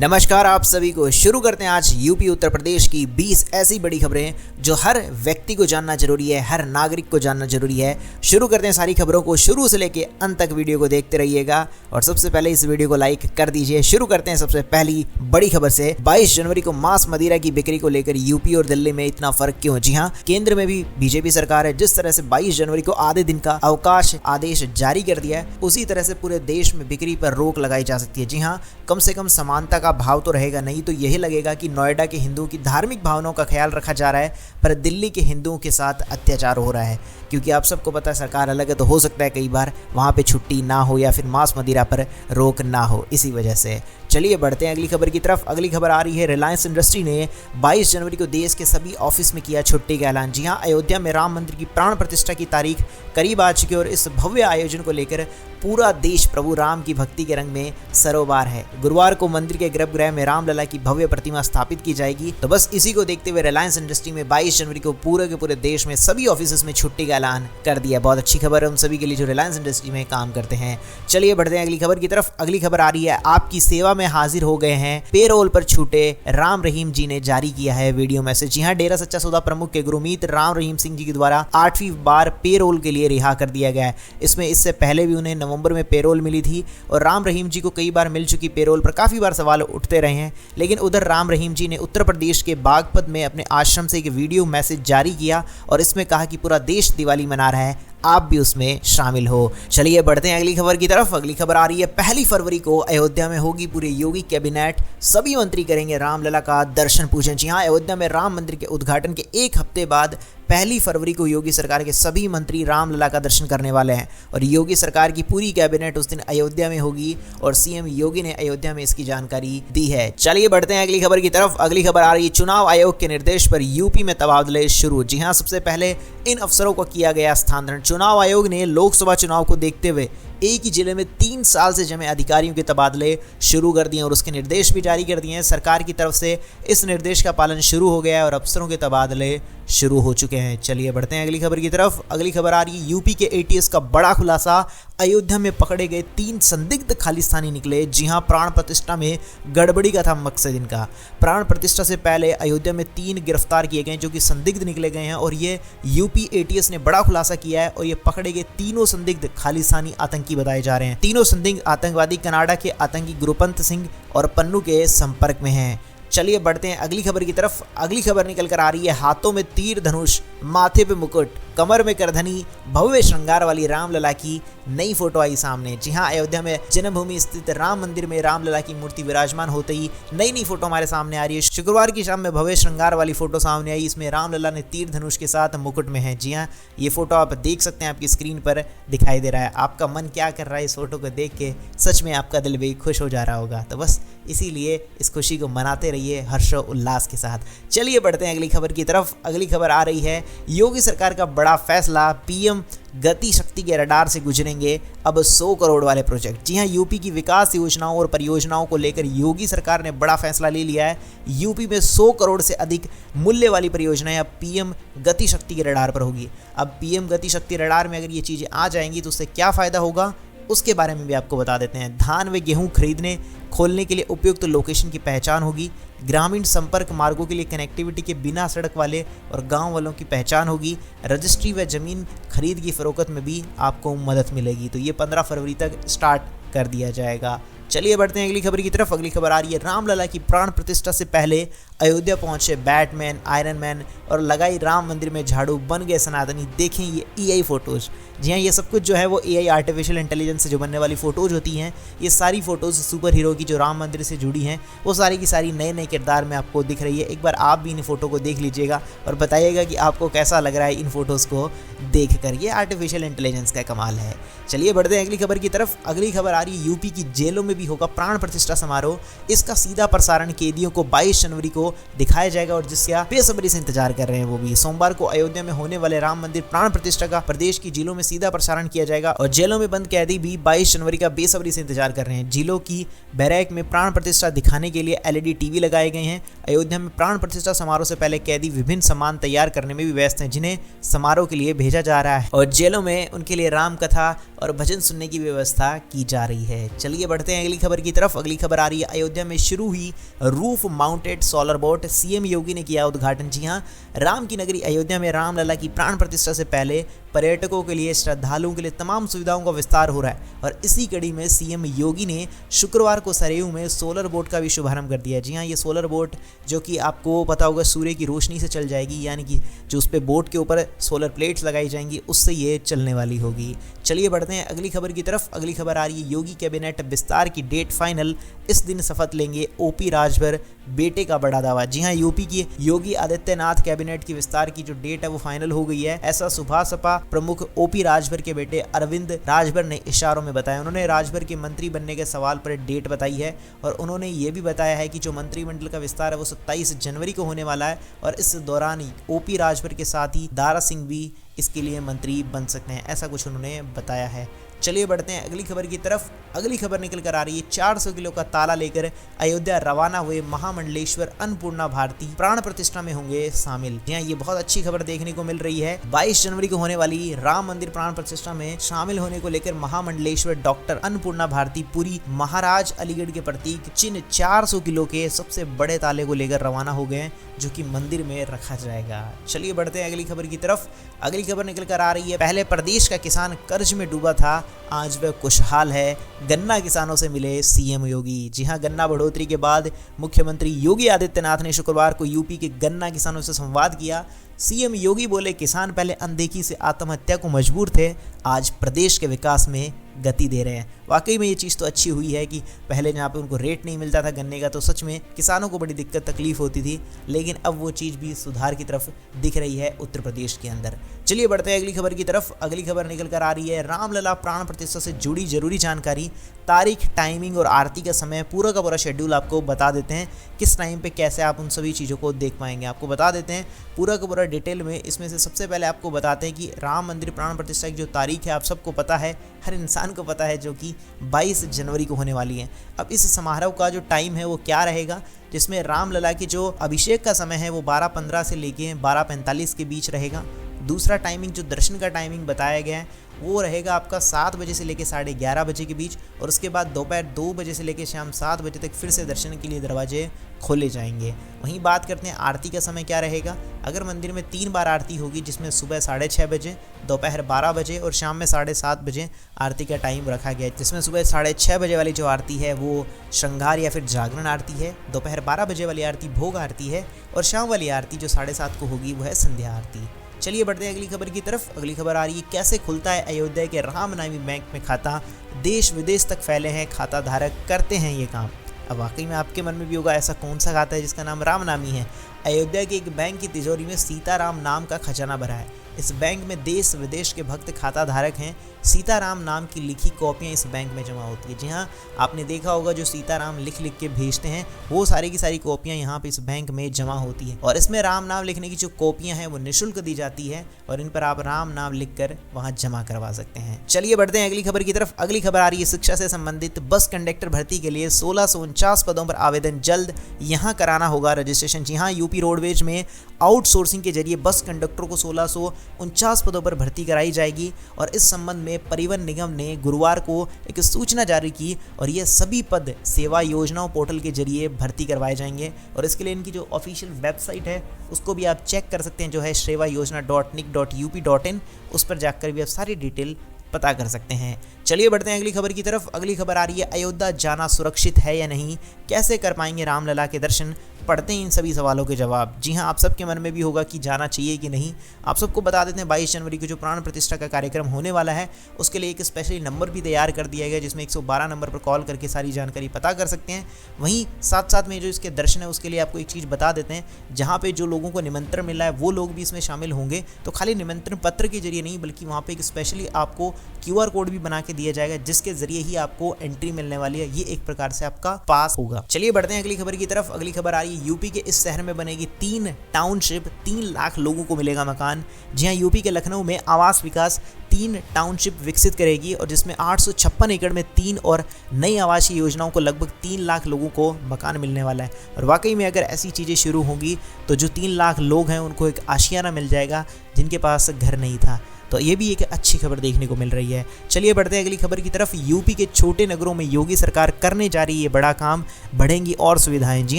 नमस्कार आप सभी को। शुरू करते हैं आज यूपी उत्तर प्रदेश की 20 ऐसी बड़ी खबरें जो हर व्यक्ति को जानना जरूरी है, हर नागरिक को जानना जरूरी है। शुरू करते हैं सारी खबरों को, शुरू से लेके अंत तक वीडियो को देखते रहिएगा और सबसे पहले इस वीडियो को लाइक कर दीजिए। शुरू करते हैं सबसे पहली बड़ी खबर से। 22 जनवरी को मांस मदिरा की बिक्री को लेकर यूपी और दिल्ली में इतना फर्क क्यों? जी हाँ, केंद्र में भी बीजेपी सरकार है। जिस तरह से 22 जनवरी को आधे दिन का अवकाश आदेश जारी कर दिया है, उसी तरह से पूरे देश में बिक्री पर रोक लगाई जा सकती है। जी हाँ, कम से कम समानता का भाव तो रहेगा, नहीं तो यही लगेगा कि नोएडा के हिंदुओं की धार्मिक भावनाओं का ख्याल रखा जा रहा है पर दिल्ली के हिंदुओं के साथ अत्याचार हो रहा है। क्योंकि आप सबको पता है सरकार अलग है, तो हो सकता है कई बार वहाँ पे छुट्टी ना हो या फिर मांस मदिरा पर रोक ना हो, इसी वजह से। चलिए बढ़ते हैं अगली खबर की तरफ। अगली खबर आ रही है, रिलायंस इंडस्ट्री ने 22 जनवरी को देश के सभी ऑफिस में किया छुट्टी का ऐलान। जी हाँ, अयोध्या में राम मंदिर की प्राण प्रतिष्ठा की तारीख करीब आ चुकी है और इस भव्य आयोजन को लेकर पूरा देश प्रभु राम की भक्ति के रंग में सरोबार है। गुरुवार को मंदिर के गर्भगृह में रामलला की भव्य प्रतिमा स्थापित की जाएगी। तो बस इसी को देखते हुए रिलायंस इंडस्ट्री में 22 जनवरी को पूरे के पूरे देश में सभी ऑफिस में छुट्टी का ऐलान कर दिया। बहुत अच्छी खबर है उन सभी के लिए जो रिलायंस इंडस्ट्री में काम करते हैं। चलिए बढ़ते हैं अगली खबर की तरफ। अगली खबर आ रही है, आपकी सेवा में हाजिर हो गए हैं पेरोल पर छूटे राम रहीम जी ने जारी किया है वीडियो मैसेज। जी हाँ, डेरा सच्चा सौदा प्रमुख के गुरमीत राम रहीम सिंह जी के द्वारा 8वीं बार पेरोल के लिए रिहा कर दिया गया है। इसमें इससे पहले भी उन्हें नवंबर में पेरोल मिली थी और राम रहीम जी को कई बार मिल चुकी पेरोल पर काफी बार सवाल उठते रहे हैं। लेकिन उधर राम रहीम जी ने उत्तर प्रदेश के बागपत में अपने आश्रम से एक वीडियो मैसेज जारी किया और इसमें कहा कि पूरा देश दिवाली मना रहा है, आप भी उसमें शामिल हो। चलिए बढ़ते हैं अगली खबर की तरफ। अगली खबर आ रही है, 1 फरवरी को अयोध्या में होगी पूरे योगी कैबिनेट, सभी मंत्री करेंगे रामलला का दर्शन पूजन। जी हाँ, अयोध्या में राम मंदिर के उद्घाटन के एक हफ्ते बाद 1 फरवरी को योगी सरकार के सभी मंत्री रामलला का दर्शन करने वाले हैं और योगी सरकार की पूरी कैबिनेट उस दिन अयोध्या में होगी और सीएम योगी ने अयोध्या में इसकी जानकारी दी है। चलिए बढ़ते हैं अगली खबर की तरफ। अगली खबर आ रही है, चुनाव आयोग के निर्देश पर यूपी में तबादले शुरू। जी हाँ, सबसे पहले इन अफसरों को किया गया स्थानांतरण। चुनाव आयोग ने लोकसभा चुनाव को देखते हुए एक ही जिले में 3 साल से जमे अधिकारियों के तबादले शुरू कर दिए और उसके निर्देश भी जारी कर दिए हैं। सरकार की तरफ से इस निर्देश का पालन शुरू हो गया है और अफसरों के तबादले शुरू हो चुके हैं। चलिए बढ़ते हैं अगली खबर की तरफ। अगली खबर आ रही है, यूपी के एटीएस का बड़ा खुलासा, अयोध्या में पकड़े गए 3 संदिग्ध खालिस्तानी निकले। जी हां, प्राण प्रतिष्ठा में गड़बड़ी का था मकसद इनका। प्राण प्रतिष्ठा से पहले अयोध्या में 3 गिरफ्तार किए गए जो कि संदिग्ध निकले गए हैं और ये यूपी एटीएस ने बड़ा खुलासा किया है और ये पकड़े गए तीनों संदिग्ध खालिस्तानी आतंकी बताए जा रहे हैं। तीनों संदिग्ध आतंकवादी कनाडा के आतंकी गुरुपंत सिंह और पन्नू के संपर्क में हैं। चलिए बढ़ते हैं अगली खबर की तरफ। अगली खबर निकल कर आ रही है, हाथों में तीर धनुष, माथे पे मुकुट, कमर में करधनी, भव्य श्रृंगार वाली रामलला की नई फोटो आई सामने। जी हाँ, अयोध्या में जन्मभूमि स्थित राम मंदिर में रामलला की मूर्ति विराजमान होते ही नई फोटो हमारे सामने आ रही है। शुक्रवार की शाम में भव्य श्रृंगार वाली फोटो सामने आई। इसमें रामलला ने तीर धनुष के साथ मुकुट में है। जी हाँ, ये फोटो आप देख सकते हैं, आपकी स्क्रीन पर दिखाई दे रहा है। आपका मन क्या कर रहा है इस फोटो को देख के? सच में आपका दिल भी खुश हो जा रहा होगा। तो बस इसीलिए इस खुशी को मनाते रहिए हर्षो उल्लास के साथ। चलिए बढ़ते हैं अगली खबर की तरफ। अगली खबर आ रही है, योगी सरकार का बड़ा फैसला, पीएम गति शक्ति के रडार से गुजरेंगे अब 100 करोड़ वाले प्रोजेक्ट। जी हां, यूपी की विकास योजनाओं और परियोजनाओं को लेकर योगी सरकार ने बड़ा फैसला ले लिया है। यूपी में 100 करोड़ से अधिक मूल्य वाली परियोजनाएं अब पीएम गति शक्ति के रडार पर होगी। अब पीएम गति शक्ति रडार में अगर ये चीज़ें आ जाएंगी तो उससे क्या फ़ायदा होगा उसके बारे में भी आपको बता देते हैं। धान व गेहूं खरीदने खोलने के लिए उपयुक्त लोकेशन की पहचान होगी। ग्रामीण संपर्क मार्गों के लिए कनेक्टिविटी के बिना सड़क वाले और गांव वालों की पहचान होगी। रजिस्ट्री व जमीन खरीद की फरोख्त में भी आपको मदद मिलेगी। तो ये 15 फरवरी तक स्टार्ट कर दिया जाएगा। चलिए बढ़ते हैं अगली खबर की तरफ। अगली खबर आ रही है, रामलला की प्राण प्रतिष्ठा से पहले अयोध्या पहुंचे बैटमैन, आयरन मैन और लगाई राम मंदिर में झाड़ू, बन गए सनातनी। देखें ये एआई फोटोज़। जी हाँ, ये सब कुछ जो है वो एआई आर्टिफिशियल इंटेलिजेंस से जो बनने वाली फ़ोटोज़ होती हैं, ये सारी फ़ोटोज़ सुपर हीरो की जो राम मंदिर से जुड़ी हैं वो सारी की सारी नए नए किरदार में आपको दिख रही है। एक बार आप भी इन फ़ोटो को देख लीजिएगा और बताइएगा कि आपको कैसा लग रहा है इन फ़ोटोज़ को देख कर। ये आर्टिफिशियल इंटेलिजेंस का कमाल है। चलिए बढ़ते हैं अगली खबर की तरफ। अगली खबर आ रही है, यूपी की जेलों में भी होगा प्राण प्रतिष्ठा समारोह। इसका सीधा प्रसारण कैदियों को 22 जनवरी को आपको दिखाया जाएगा और जिसका बेसब्री से इंतजार कर रहे हैं वो भी। सोमवार को अयोध्या में होने वाले राम मंदिर प्राण प्रतिष्ठा का प्रदेश की जेलों में सीधा प्रसारण किया जाएगा और जेलों में बंद कैदी भी 22 जनवरी का बेसब्री से इंतजार कर रहे हैं। जिलों की बैरक में प्राण प्रतिष्ठा दिखाने के लिए LED टीवी लगाए गए हैं। अयोध्या में प्राण प्रतिष्ठा समारोह से पहले कैदी विभिन्न सामान तैयार करने में भी व्यस्त हैं, जिन्हें समारोह के लिए भेजा जा रहा है और जेलों में उनके लिए राम कथा और भजन सुनने की व्यवस्था की जा रही है। चलिए बढ़ते हैं अगली खबर की तरफ। अगली खबर आ रही है अयोध्या में शुरू हुई roof mounted solar boat, CM Yogi ने किया उद्घाटन। जी हां, राम की नगरी अयोध्या में रामलला की प्राण प्रतिष्ठा से पहले पर्यटकों के लिए, श्रद्धालुओं के लिए तमाम सुविधाओं का विस्तार हो रहा है और इसी कड़ी में सीएम योगी ने शुक्रवार को सरयू में सोलर बोट का भी शुभारंभ कर दिया। जी हाँ, ये सोलर बोट जो कि आपको पता होगा सूर्य की रोशनी से चल जाएगी, यानी कि जो उस पर बोट के ऊपर सोलर प्लेट्स लगाई जाएंगी उससे ये चलने वाली होगी। चलिए बढ़ते हैं अगली खबर की तरफ। अगली खबर आ रही है योगी कैबिनेट विस्तार की डेट फाइनल, इस दिन शपथ लेंगे ओपी राजभर, बेटे का बड़ा दावा। जी हाँ, यूपी की योगी आदित्यनाथ कैबिनेट की विस्तार की जो डेट है वो फाइनल हो गई है, ऐसा सुबह सपा प्रमुख ओपी राजभर के बेटे अरविंद राजभर ने इशारों में बताया। उन्होंने राजभर के मंत्री बनने के सवाल पर डेट बताई है और उन्होंने ये भी बताया है कि जो मंत्रिमंडल का विस्तार है वो 27 जनवरी को होने वाला है और इस दौरान ओपी राजभर के साथ ही दारा सिंह भी इसके लिए मंत्री बन सकते हैं, ऐसा कुछ उन्होंने बताया है। चलिए बढ़ते हैं अगली खबर की तरफ। अगली खबर निकल कर आ रही है 400 किलो का ताला लेकर अयोध्या रवाना हुए महामंडलेश्वर अन्नपूर्णा भारती प्राण प्रतिष्ठा में होंगे शामिल। यहाँ ये बहुत अच्छी खबर देखने को मिल रही है। 22 जनवरी को होने वाली राम मंदिर प्राण प्रतिष्ठा में शामिल होने को लेकर महामंडलेश्वर डॉक्टर अन्नपूर्णा भारती पुरी महाराज अलीगढ़ के प्रतीक चिन्ह 400 किलो के सबसे बड़े ताले को लेकर रवाना हो गए, जो कि मंदिर में रखा जाएगा। चलिए बढ़ते हैं अगली खबर की तरफ। अगली खबर निकल कर आ रही है पहले प्रदेश का किसान कर्ज में डूबा था, आज वह खुशहाल है, गन्ना किसानों से मिले सीएम योगी। जी हां, गन्ना बढ़ोतरी के बाद मुख्यमंत्री योगी आदित्यनाथ ने शुक्रवार को यूपी के गन्ना किसानों से संवाद किया। सीएम योगी बोले, किसान पहले अनदेखी से आत्महत्या को मजबूर थे, आज प्रदेश के विकास में गति दे रहे हैं। वाकई में ये चीज़ तो अच्छी हुई है कि पहले जहाँ पे उनको रेट नहीं मिलता था गन्ने का तो सच में किसानों को बड़ी दिक्कत तकलीफ होती थी, लेकिन अब वो चीज़ भी सुधार की तरफ दिख रही है उत्तर प्रदेश के अंदर। चलिए बढ़ते हैं अगली खबर की तरफ। अगली खबर निकल कर आ रही है रामलला प्राण प्रतिष्ठा से जुड़ी जरूरी जानकारी, तारीख, टाइमिंग और आरती का समय, पूरा का पूरा शेड्यूल आपको बता देते हैं, किस टाइम पे कैसे आप उन सभी चीज़ों को देख पाएंगे आपको बता देते हैं पूरा का पूरा डिटेल में। इसमें से सबसे पहले आपको बताते हैं कि राम मंदिर प्राण प्रतिष्ठा की जो तारीख है आप सबको पता है, हर इंसान को पता है, जो कि 22 जनवरी को होने वाली है। अब इस समारोह का जो टाइम है वो क्या रहेगा, जिसमें रामलला की जो अभिषेक का समय है वो 12:15 से लेके 12:45 के बीच रहेगा। दूसरा टाइमिंग जो दर्शन का टाइमिंग बताया गया है वो रहेगा आपका 7 बजे से लेकर 11:30 बजे के बीच और उसके बाद दोपहर 2 बजे से लेकर शाम 7 बजे तक फिर से दर्शन के लिए दरवाजे खोले जाएंगे। वहीं बात करते हैं आरती का समय क्या रहेगा। अगर मंदिर में 3 बार आरती होगी, जिसमें सुबह 6:30 बजे, दोपहर 12 बजे और शाम में 7:30 बजे आरती का टाइम रखा गया है, जिसमें सुबह 6:30 बजे वाली जो आरती है वो श्रृंगार या फिर जागरण आरती है, दोपहर 12 बजे वाली आरती भोग आरती है और शाम वाली आरती जो 7:30 को होगी वो है संध्या आरती। चलिए बढ़ते हैं अगली खबर की तरफ। अगली खबर आ रही है कैसे खुलता है अयोध्या के राम नामी बैंक में खाता, देश विदेश तक फैले हैं खाता धारक करते हैं ये काम। अब वाकई में आपके मन में भी होगा ऐसा कौन सा खाता है जिसका नाम राम नामी है। अयोध्या के एक बैंक की तिजोरी में सीताराम नाम का खजाना भरा है। इस बैंक में देश विदेश के भक्त खाता धारक हैं। सीताराम नाम की लिखी कॉपियां इस बैंक में जमा होती है। जी हाँ, आपने देखा होगा जो सीताराम लिख लिख के भेजते हैं वो सारी की सारी कॉपियां यहाँ पे इस बैंक में जमा होती है और इसमें राम नाम लिखने की जो कॉपियां हैं वो निःशुल्क दी जाती है और इन पर आप राम नाम लिख कर वहाँ जमा करवा सकते हैं। चलिए बढ़ते हैं अगली खबर की तरफ। अगली खबर आ रही है शिक्षा से संबंधित बस कंडक्टर भर्ती के लिए 1649 पदों पर आवेदन जल्द यहाँ कराना होगा रजिस्ट्रेशन। जी हाँ, यूपी रोडवेज में आउटसोर्सिंग के जरिए बस कंडक्टरों को 1649 पदों पर भर्ती कराई जाएगी और इस संबंध में परिवहन निगम ने गुरुवार को एक सूचना जारी की और ये सभी पद सेवा योजनाओं पोर्टल के जरिए भर्ती करवाए जाएंगे और इसके लिए इनकी जो ऑफिशियल वेबसाइट है उसको भी आप चेक कर सकते हैं, जो है shrevaYojana.nic.up.in। उस पर जाकर भी आप सारी डिटेल पता कर सकते हैं। चलिए बढ़ते हैं अगली खबर की तरफ। अगली खबर आ रही है अयोध्या जाना सुरक्षित है या नहीं, कैसे कर पाएंगे रामलला के दर्शन, पढ़ते हैं इन सभी सवालों के जवाब। जी हाँ, आप सबके मन में भी होगा कि जाना चाहिए कि नहीं। आप सबको बता देते हैं 22 जनवरी को जो प्राण प्रतिष्ठा का कार्यक्रम होने वाला है उसके लिए एक स्पेशली नंबर भी तैयार कर दिया गया जिसमें 112 नंबर पर कॉल करके सारी जानकारी पता कर सकते हैं। वहीं साथ साथ में जो इसके दर्शन है उसके लिए आपको एक चीज़ बता देते हैं, जहाँ पे जो लोगों को निमंत्रण मिला है वो लोग भी इसमें शामिल होंगे। तो खाली निमंत्रण पत्र के जरिए नहीं बल्कि वहाँ पर एक स्पेशली आपको QR कोड भी बना के दिया जाएगा, जिसके जरिए ही आपको एंट्री मिलने वाली है। ये एक प्रकार से आपका पास होगा। चलिए बढ़ते हैं अगली खबर की तरफ। अगली खबर आ रही है यूपी के इस शहर में बनेगी 3 टाउनशिप, 3 लाख लोगों को मिलेगा मकान। जी हाँ, यूपी के लखनऊ में आवास विकास 3 टाउनशिप विकसित करेगी और जिसमें 856 एकड़ में 3 और नई आवासीय योजनाओं को लगभग 3 लाख लोगों को मकान मिलने वाला है। और वाकई में अगर ऐसी चीज़ें शुरू होंगी तो जो 3 लाख लोग हैं उनको एक आशियाना मिल जाएगा जिनके पास घर नहीं था। तो ये भी एक अच्छी खबर देखने को मिल रही है। चलिए बढ़ते हैं अगली खबर की तरफ। यूपी के छोटे नगरों में योगी सरकार करने जा रही है बड़ा काम, बढ़ेंगी और सुविधाएं। जी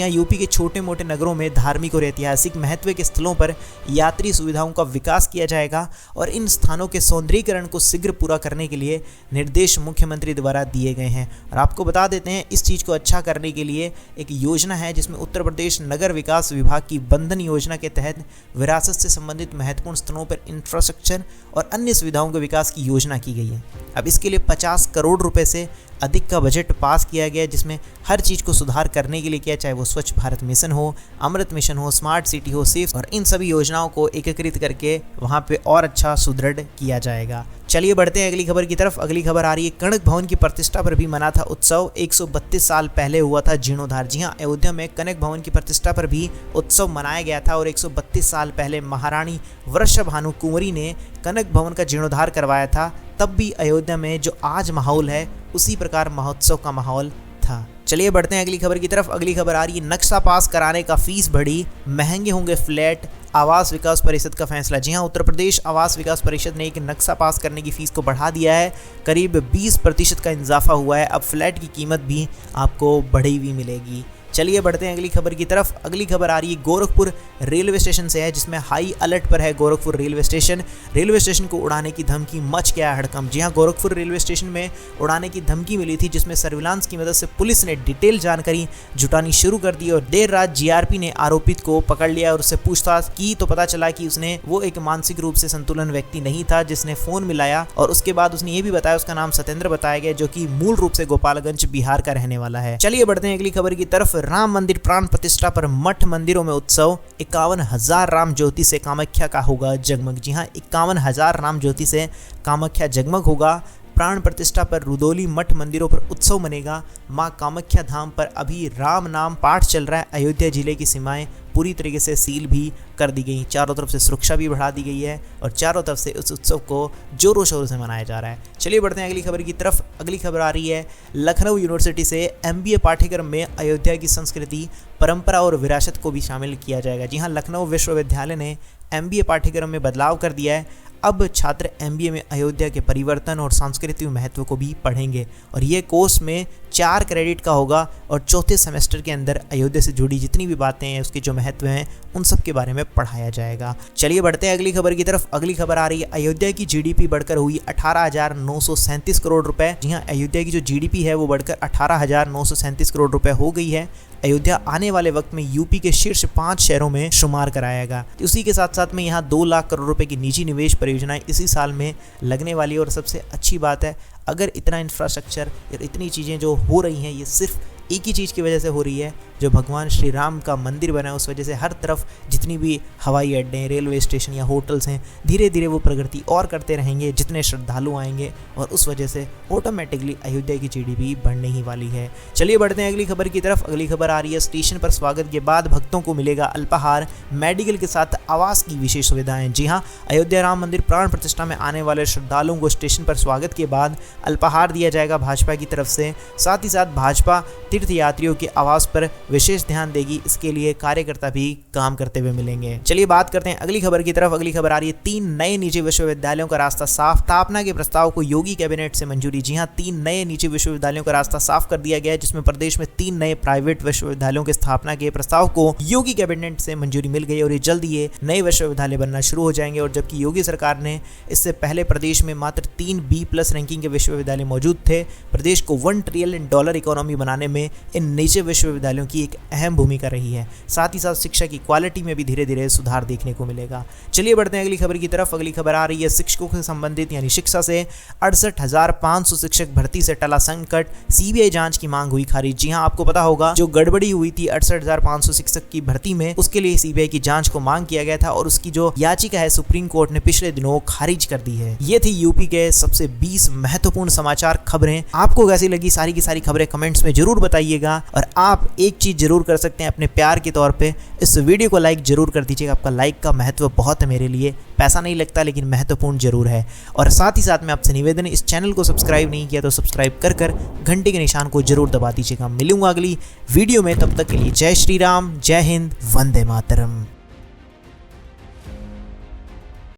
हाँ, यूपी के छोटे मोटे नगरों में धार्मिक और ऐतिहासिक महत्व के स्थलों पर यात्री सुविधाओं का विकास किया जाएगा और इन स्थानों के सौंदर्यीकरण को शीघ्र पूरा करने के लिए निर्देश मुख्यमंत्री द्वारा दिए गए हैं। और आपको बता देते हैं, इस चीज़ को अच्छा करने के लिए एक योजना है जिसमें उत्तर प्रदेश नगर विकास विभाग की बंधन योजना के तहत विरासत से संबंधित महत्वपूर्ण स्थलों पर इंफ्रास्ट्रक्चर और अन्य सुविधाओं के विकास की योजना की गई है। अब इसके लिए 50 करोड़ रुपए से अधिक का बजट पास किया गया है, जिसमें हर चीज़ को सुधार करने के लिए किया, चाहे वो स्वच्छ भारत मिशन हो, अमृत मिशन हो, स्मार्ट सिटी हो, सेफ, और इन सभी योजनाओं को एकीकृत करके वहाँ पे और अच्छा सुदृढ़ किया जाएगा। चलिए बढ़ते हैं अगली खबर की तरफ। अगली खबर आ रही है कनक भवन की प्रतिष्ठा पर भी मना था उत्सव, 132 साल पहले हुआ था जीर्णोद्धार। जी हाँ, अयोध्या में कनक भवन की प्रतिष्ठा पर भी उत्सव मनाया गया था और 132 साल पहले महारानी वृषभानु कुंवरी ने कनक भवन का जीर्णोद्धार करवाया था। तब भी अयोध्या में जो आज माहौल है उसी प्रकार महोत्सव का माहौल था। चलिए बढ़ते हैं अगली खबर की तरफ। अगली खबर आ रही है नक्शा पास कराने का फीस बढ़ी, महंगे होंगे फ्लैट, आवास विकास परिषद का फैसला। जी हाँ, उत्तर प्रदेश आवास विकास परिषद ने एक नक्शा पास करने की फीस को बढ़ा दिया है, करीब 20% का इजाफा हुआ है। अब फ्लैट की कीमत भी आपको बढ़ी हुई मिलेगी। चलिए बढ़ते हैं अगली खबर की तरफ। अगली खबर आ रही है गोरखपुर रेलवे स्टेशन से है, जिसमें हाई अलर्ट पर है Gorakhpur railway station. Railway station को उड़ाने की धमकी, मच गया हड़कंप। जी हाँ, गोरखपुर रेलवे स्टेशन में उड़ाने की धमकी मिली थी, जिसमें सर्विलांस की मदद से पुलिस ने डिटेल जानकारी जुटानी शुरू कर दी और देर रात जीआरपी ने आरोपित को पकड़ लिया और उससे पूछताछ की तो पता चला कि उसने वो एक मानसिक रूप से संतुलन व्यक्ति नहीं था जिसने फोन मिलाया। और उसके बाद उसने ये भी बताया, उसका नाम सत्येंद्र बताया गया, जो कि मूल रूप से गोपालगंज बिहार का रहने वाला है। चलिए बढ़ते हैं अगली खबर की तरफ। राम मंदिर प्राण प्रतिष्ठा पर मठ मंदिरों में उत्सव, 51,000 राम ज्योति से कामाख्या का होगा जगमग। जी हाँ, 51,000 राम ज्योति से कामाख्या जगमग होगा। प्राण प्रतिष्ठा पर रुदौली मठ मंदिरों पर उत्सव मनेगा। मां कामाख्या धाम पर अभी राम नाम पाठ चल रहा है। अयोध्या जिले की सीमाएं पूरी तरीके से सील भी कर दी गई, चारों तरफ से सुरक्षा भी बढ़ा दी गई है और चारों तरफ से इस उत्सव को जोरों शोरों से मनाया जा रहा है। चलिए बढ़ते हैं अगली खबर की तरफ। अगली खबर आ रही है लखनऊ यूनिवर्सिटी से MBA पाठ्यक्रम में अयोध्या की संस्कृति, परंपरा और विरासत को भी शामिल किया जाएगा। जी हाँ, लखनऊ विश्वविद्यालय ने MBA पाठ्यक्रम में बदलाव कर दिया है। अब छात्र MBA में अयोध्या के परिवर्तन और सांस्कृतिक महत्व को भी पढ़ेंगे और ये कोर्स में 4 क्रेडिट का होगा और चौथे सेमेस्टर के अंदर अयोध्या से जुड़ी जितनी भी बातें हैं, उसके जो महत्व हैं, उन सब के बारे में पढ़ाया जाएगा। चलिए बढ़ते हैं अगली खबर की तरफ। अगली खबर आ रही है अयोध्या की GDP बढ़कर हुई 18,937 करोड़ रुपए। जी हाँ, अयोध्या की जो GDP है वो बढ़कर 18,937 करोड़ रुपए हो गई है। अयोध्या आने वाले वक्त में यूपी के शीर्ष 5 शहरों में शुमार कराएगा। उसी के साथ साथ में यहाँ 2 लाख करोड़ रुपए की निजी निवेश परियोजनाएं इसी साल में लगने वाली है। और सबसे अच्छी बात है, अगर इतना इंफ्रास्ट्रक्चर और इतनी चीज़ें जो हो रही हैं, ये सिर्फ एक ही चीज़ की वजह से हो रही है, जो भगवान श्री राम का मंदिर बना है, उस वजह से हर तरफ जितनी भी हवाई अड्डे, रेलवे स्टेशन या होटल्स हैं, धीरे धीरे वो प्रगति और करते रहेंगे जितने श्रद्धालु आएंगे और उस वजह से ऑटोमेटिकली अयोध्या की GDP बढ़ने ही वाली है। चलिए बढ़ते हैं अगली खबर की तरफ। अगली खबर आ रही है स्टेशन पर स्वागत के बाद भक्तों को मिलेगा अल्पाहार, मेडिकल के साथ आवास की विशेष सुविधाएं। जी हाँ, अयोध्या राम मंदिर प्राण प्रतिष्ठा में आने वाले श्रद्धालुओं को स्टेशन पर स्वागत के बाद अल्पाहार दिया जाएगा भाजपा की तरफ से। साथ ही साथ भाजपा तीर्थ यात्रियों के आवास पर विशेष ध्यान देगी, इसके लिए कार्यकर्ता भी काम करते हुए मिलेंगे। चलिए बात करते हैं अगली खबर की तरफ। अगली खबर आ रही है 3 नए निजी विश्वविद्यालयों का रास्ता साफ, स्थापना के प्रस्ताव को योगी कैबिनेट से मंजूरी। जी हां, 3 नए निजी विश्वविद्यालयों का रास्ता साफ कर दिया गया है, जिसमें प्रदेश में 3 नए प्राइवेट विश्वविद्यालयों की स्थापना के प्रस्ताव को योगी कैबिनेट से मंजूरी मिल गई और ये जल्द ये नए विश्वविद्यालय बनना शुरू हो जाएंगे। और जबकि योगी सरकार ने इससे पहले प्रदेश में मात्र 3 B+ रैंकिंग के विश्वविद्यालय मौजूद थे। प्रदेश को $1 ट्रिलियन इकोनॉमी बनाने में में इन निजी विश्वविद्यालयों की एक अहम भूमिका रही है। साथ ही साथ शिक्षा की क्वालिटी में भी धीरे धीरे सुधार देखने को मिलेगा। चलिए बढ़ते हैं अगली खबर की तरफ। अगली खबर आ रही है शिक्षकों से संबंधित यानी शिक्षा से। 68,500 शिक्षक भर्ती से टला संकट, सीबीआई जांच की मांग हुई खारिज। जी हां, आपको पता होगा जो गड़बड़ी हुई थी 68,500 शिक्षक की भर्ती में, उसके लिए सीबीआई की जांच को मांग किया गया था और उसकी जो याचिका है सुप्रीम कोर्ट ने पिछले दिनों खारिज कर दी है। ये थी यूपी के सबसे 20 महत्वपूर्ण समाचार खबरें। आपको कैसी लगी सारी की सारी खबरें कमेंट्स में जरूर बताइएगा। और आप एक चीज जरूर कर सकते हैं अपने प्यार के तौर पे, इस वीडियो को लाइक जरूर कर दीजिएगा। आपका लाइक का महत्व बहुत है मेरे लिए, पैसा नहीं लगता लेकिन महत्वपूर्ण जरूर है। और साथ ही साथ में आपसे निवेदन है, इस चैनल को सब्सक्राइब नहीं किया तो सब्सक्राइब कर घंटे के निशान को जरूर दबा दीजिएगा। मिलूंगा अगली वीडियो में, तब तक के लिए जय श्री राम, जय हिंद, वंदे मातरम।